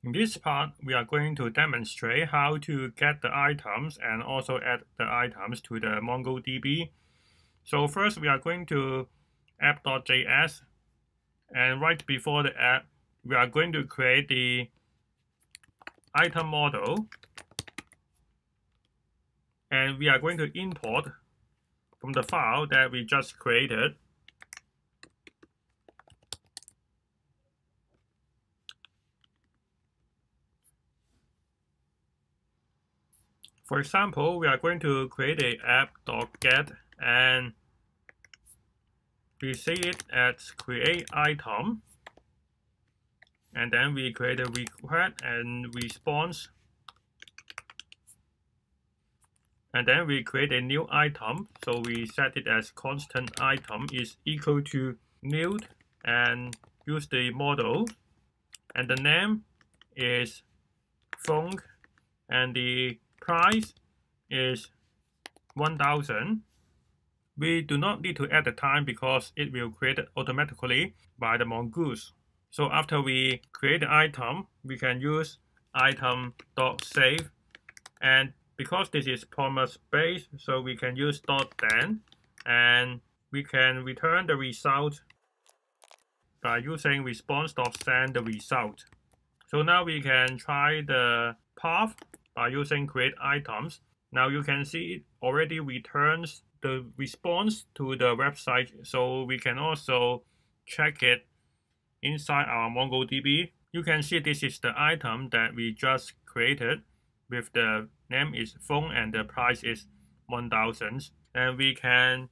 In this part, we are going to demonstrate how to get the items and also add the items to the MongoDB. So first, we are going to app.js, and right before the app, we are going to create the item model, and we are going to import from the file that we just created. For example, we are going to create a app.get, and we say it as create item, and then we create a request and response, and then we create a new item. So we set it as constant item is equal to new, and use the model, and the name is phone, and the price is 1000. We do not need to add the time because it will create it automatically by the mongoose. So after we create the item, we can use item.save, and because this is promise based, so we can use .then, and we can return the result by using response.send the result. So now we can try the path by using create items. Now you can see it already returns the response to the website, so we can also check it inside our MongoDB. You can see this is the item that we just created with the name is phone and the price is 1000. And we can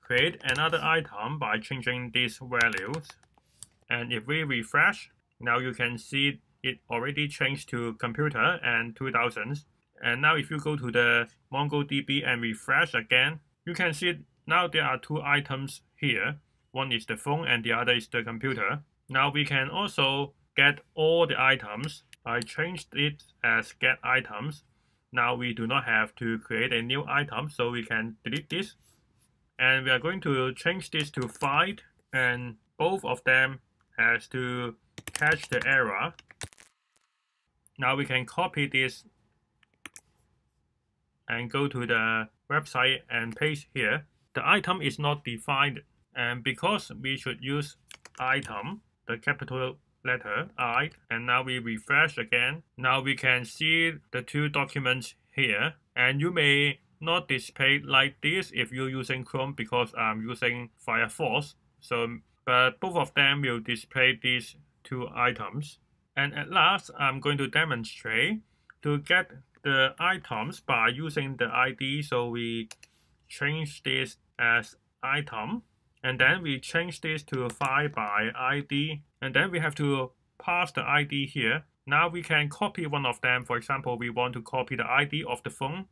create another item by changing these values. And if we refresh, now you can see it already changed to computer and 2000. And now if you go to the MongoDB and refresh again, you can see now there are two items here. One is the phone and the other is the computer. Now we can also get all the items. I changed it as get items. Now we do not have to create a new item, so we can delete this. And we are going to change this to find, and both of them has to catch the error. Now we can copy this and go to the website and paste here. The item is not defined, and because we should use item, the capital letter I, and now we refresh again. Now we can see the two documents here, and you may not display like this if you're using Chrome because I'm using Firefox. But both of them will display these two items. And at last, I'm going to demonstrate to get the items by using the ID. So we change this as item, and then we change this to find by ID, and then we have to pass the ID here. Now we can copy one of them. For example, we want to copy the ID of the phone,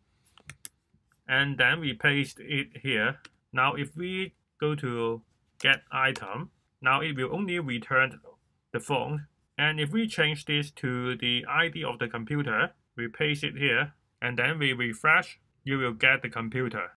and then we paste it here. Now if we go to get item, now it will only return the phone. And if we change this to the ID of the computer, we paste it here, and then we refresh, you will get the computer.